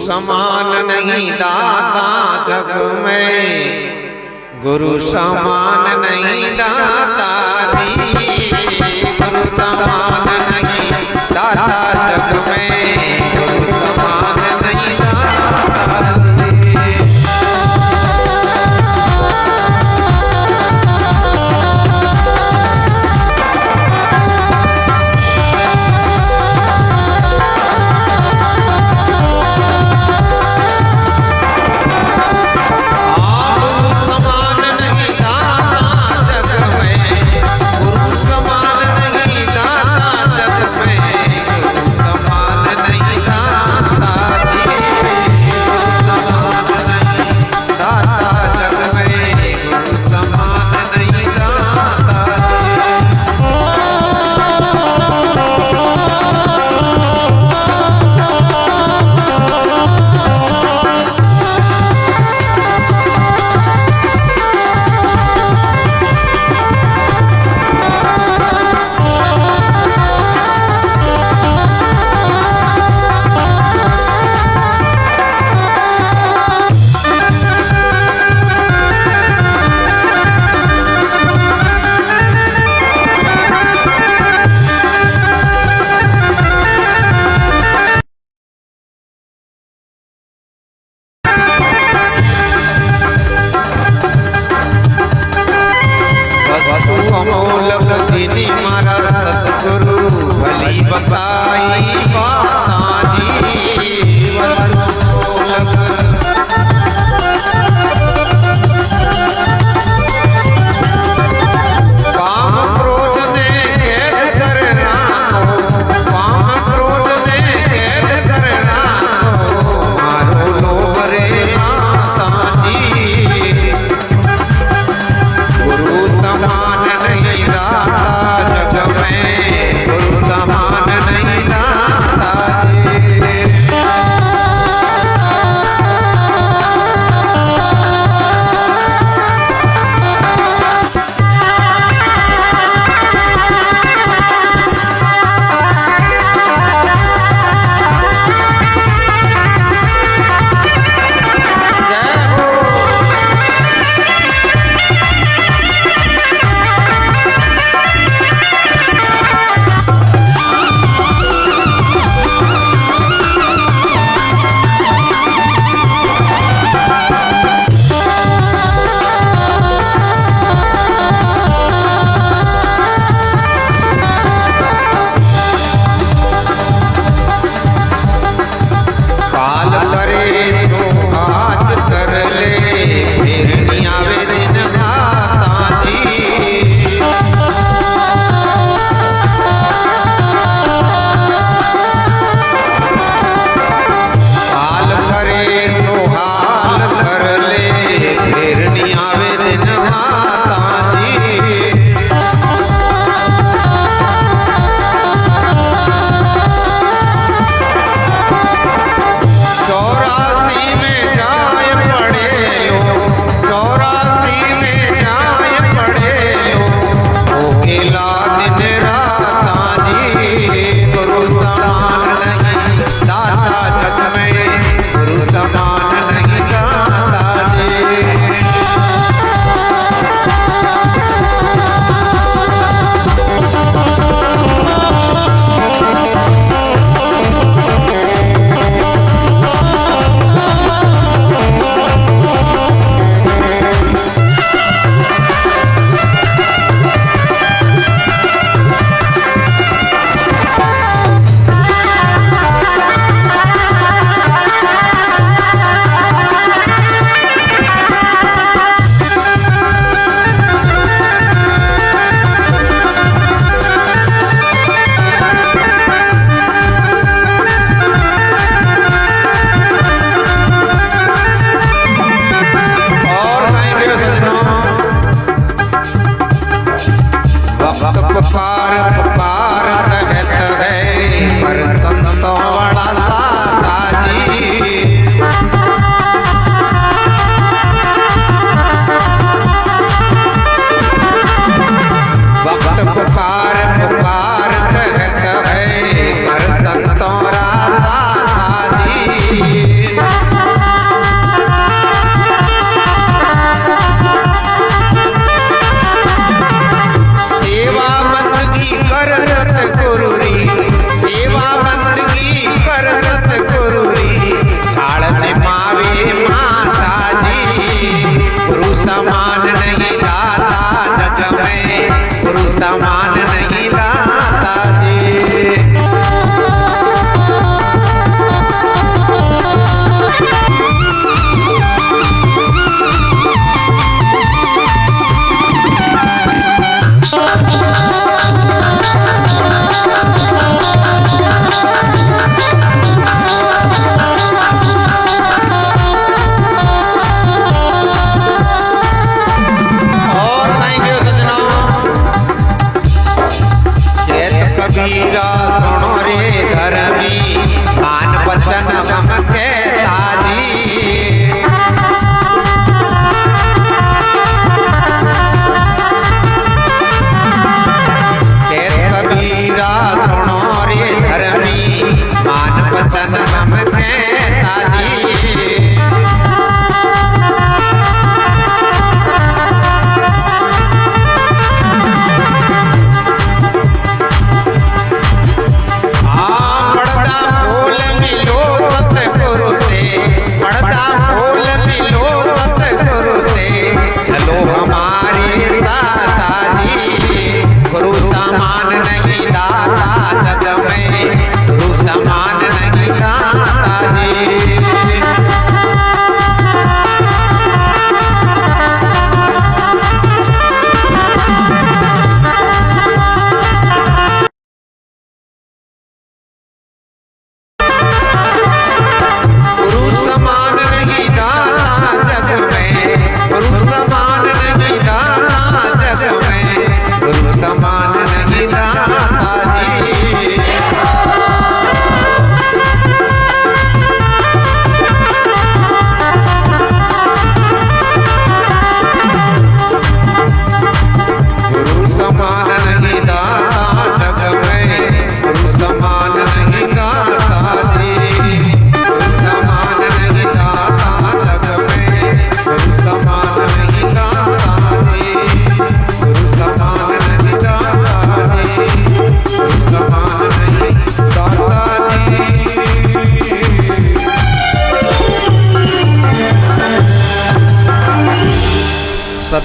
समान नहीं दाता जग में, गुरु समान नहीं दाता जी, गुरु समान नहीं दाता जग में, गुरु समान नहीं दाता जी।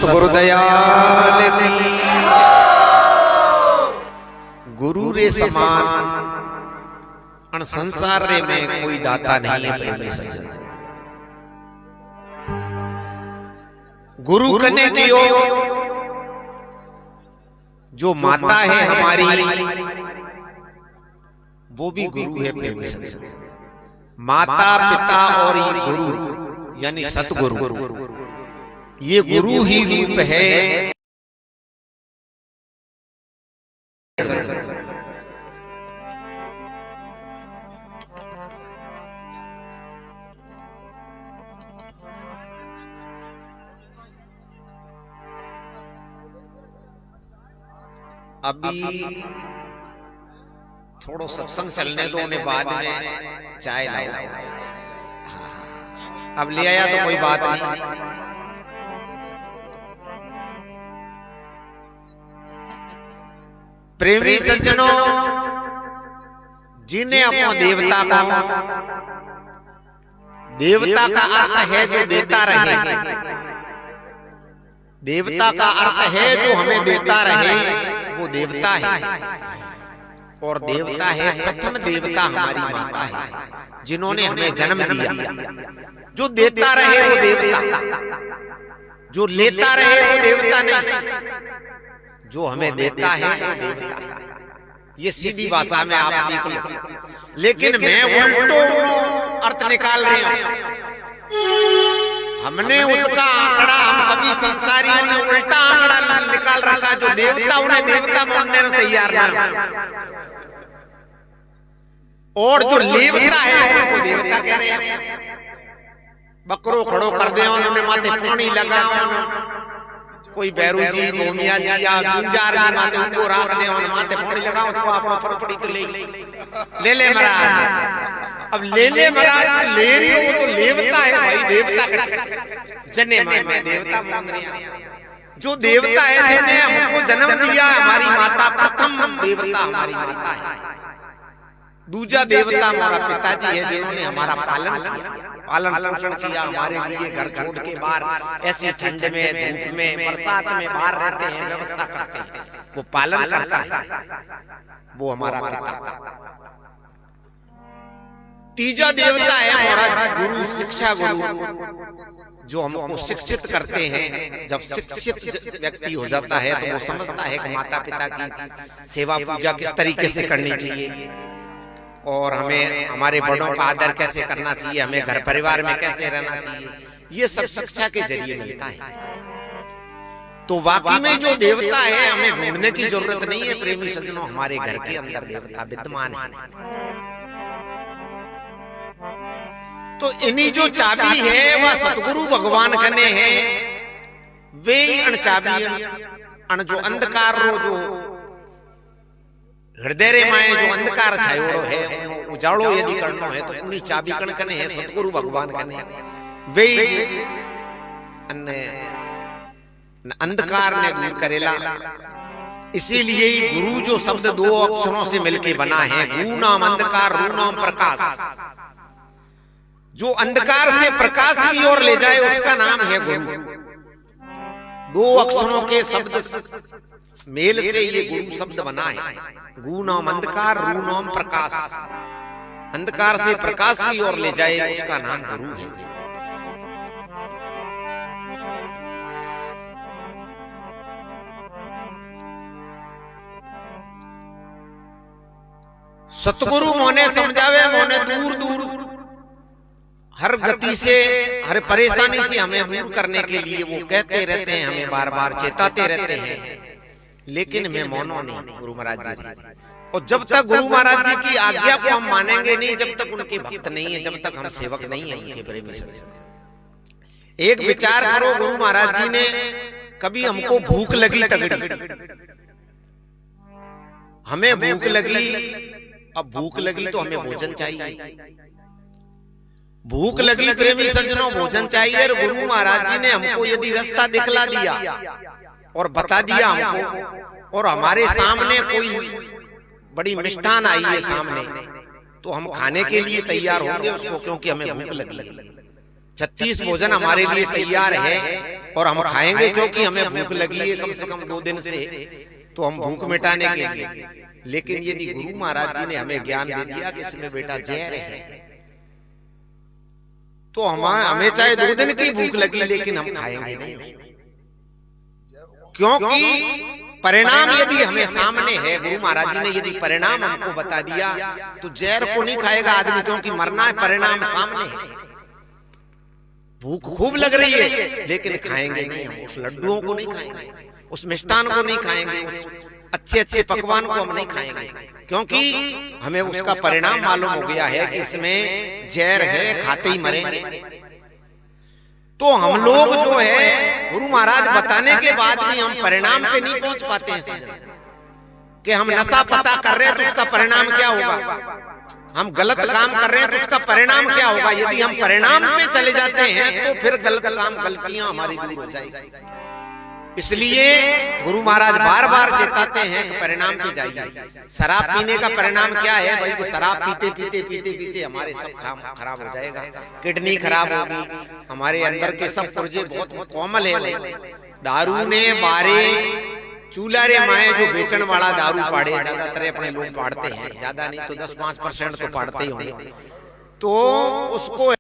सतगुरु दयाल की। गुरु रे समान अण संसार रे में कोई दाता नहीं है प्रेमी सज्जन। गुरु कने कियो जो माता है हमारी वो भी गुरु है प्रेमी सज्जन। माता पिता और ये गुरु यानी सतगुरु, ये गुरु ही रूप है। अभी थोड़ा सत्संग चलने दो, उन्हें बाद में चाय लाओ। हाँ, अब ले आया तो कोई बात नहीं। प्रेमी सज्जनों, जिन्हें अपने देवता को, देवता का अर्थ है जो देता रहे, देवता का अर्थ है जो हमें देता रहे, वो देवता है। और देवता है, प्रथम देवता हमारी माता है जिन्होंने हमें जन्म दिया। जो देता रहे वो देवता, जो लेता रहे वो देवता नहीं। जो हमें देता है वो देवता है। ये सीधी भाषा में आप सीख लो, लेकिन मैं उल्टो अर्थ निकाल रही हूं। हमने उसका आंकड़ा, हम सभी संसारियों ने उल्टा आंकड़ा निकाल रखा। जो देवता उन्हें देवता मानने को तैयार ना, और जो लेवता है उनको देवता कह रहे हैं। बकरो खड़ो कर दे, उन्होंने माथे पानी लगाओ, कोई बैरू जी, भूमिया जी या जुंजार जी माथे उनको राख दे और माथे पानी लगाओ तो अपना फरफड़ी तो ले ले महाराज। अब ले महाराज ले रही हो, वो तो लेवता है भाई, देवता जने मैं देवता मान रही हूं। जो देवता है जिन्हें हमको जन्म दिया, हमारी माता प्रथम देवता हमारी माता है। दूसरा देवता हमारा पिताजी है जिन्होंने हमारा पालन किया, पालन पोषण किया, हमारे लिए घर छोड़ के बाहर ऐसी ठंड में, धूप में, बरसात में बाहर रहते हैं, व्यवस्था करते हैं, वो पालन करता है, वो हमारा पिता। तीजा देवता है हमारा गुरु, शिक्षा गुरु, जो हमको शिक्षित करते हैं। जब शिक्षित व्यक्ति हो जाता है तो वो समझता है कि माता पिता की सेवा पूजा किस तरीके से करनी चाहिए, और हमें हमारे बड़ों का आदर कैसे करना चाहिए, हमें घर परिवार में कैसे रहना चाहिए। ये सब शिक्षा के जरिए मिलता है। तो वाकई में जो देवता है हमें ढूंढने की जरूरत नहीं है प्रेमी सज्जनों, हमारे घर के अंदर देवता विद्यमान है। तो इन्हीं जो चाबी है वह सतगुरु भगवान कने है। वे ही अण चाबी अण जो अंधकार रो, जो हृदय रे माए जो अंधकार छायोड़ो है, उजाड़ो यदि करनो है तो उन्हीं चाबी कण कने है, सतगुरु भगवान कने। वे अंधकार ने दूर करेला। इसीलिए ही गुरु जो शब्द दो अक्षरों से मिलके बना है, गु नाम अंधकार, रू नाम प्रकाश। जो अंधकार से प्रकाश की ओर ले जाए उसका नाम है गुरु। दो अक्षरों के शब्द मेल से ये गुरु शब्द बना है। गु नाम अंधकार, रू नाम प्रकाश। अंधकार से प्रकाश की ओर ले जाए उसका नाम गुरु है। सतगुरु मोने समझावे, मोने दूर दूर हर गति से, हर परेशानी से हमें दूर करने के लिए वो कहते रहते हैं, हमें बार बार चेताते रहते हैं, लेकिन मैं मौनो नहीं गुरु महाराज जी। और जब तक गुरु महाराज जी की आज्ञा को हम मानेंगे नहीं, जब तक उनके भक्त नहीं है, जब तक हम सेवक नहीं है उनके प्रेमी सज्जन। एक विचार करो, गुरु महाराज जी ने कभी हमको भूख लगी तगड़ी, हमें भूख लगी, अब भूख लगी तो हमें भोजन चाहिए, भूख लगी प्रेमी सज्जनों भोजन चाहिए। और गुरु महाराज जी ने हमको यदि रास्ता दिखला दिया और बता दिया हमको, और हमारे सामने कोई बड़ी मिष्ठान आई है सामने, तो हम खाने के लिए तैयार होंगे उसको, क्योंकि हमें भूख लगी है। 36 भोजन हमारे लिए तैयार है, और हम खाएंगे क्योंकि हमें भूख लगी है कम से कम 2 दिन से, तो हम भूख मिटाने के लिए। लेकिन यदि गुरु महाराज जी ने हमें ज्ञान दे दिया कि इसमें बेटा जहर है, तो हमें चाहे 2 दिन की भूख लगी लेकिन हम खाएंगे नहीं, क्योंकि परिणाम यदि हमें सामने है। गुरु महाराज जी ने यदि परिणाम हमको बता दिया तो जहर को नहीं खाएगा आदमी, क्योंकि मरना है, परिणाम सामने है। भूख खूब लग रही है लेकिन खाएंगे नहीं हम, उस लड्डुओं को नहीं खाएंगे, उस मिष्ठान को नहीं खाएंगे, अच्छे अच्छे पकवान को हम नहीं खाएंगे, क्योंकि हमें उसका परिणाम मालूम हो गया है कि इसमें जहर है, खाते ही मरेंगे। तो हम लोग जो है गुरु महाराज बताने के बाद भी हम परिणाम पे नहीं पहुंच पाते हैं कि हम नशा पता कर रहे हैं तो उसका परिणाम क्या होगा, हम गलत काम कर रहे हैं तो उसका परिणाम क्या होगा। यदि हम परिणाम पे चले जाते हैं तो फिर गलत काम, गलतियां हमारी दूर हो जाएगी। इसलिए गुरु महाराज बार बार चेताते हैं कि परिणाम पे जाइए। शराब पीने का परिणाम क्या है भाई, कि शराब पीते पीते पीते पीते हमारे सब खराब हो जाएगा, किडनी खराब होगी, हमारे अंदर के सब पुर्जे बहुत कोमल है। दारू ने बारे चूल्हा रे माए, जो बेचन वाला दारू पाड़े, ज्यादातर अपने लोग पाड़ते हैं, ज्यादा नहीं तो 10-5% तो पाड़ते ही होंगे, तो उसको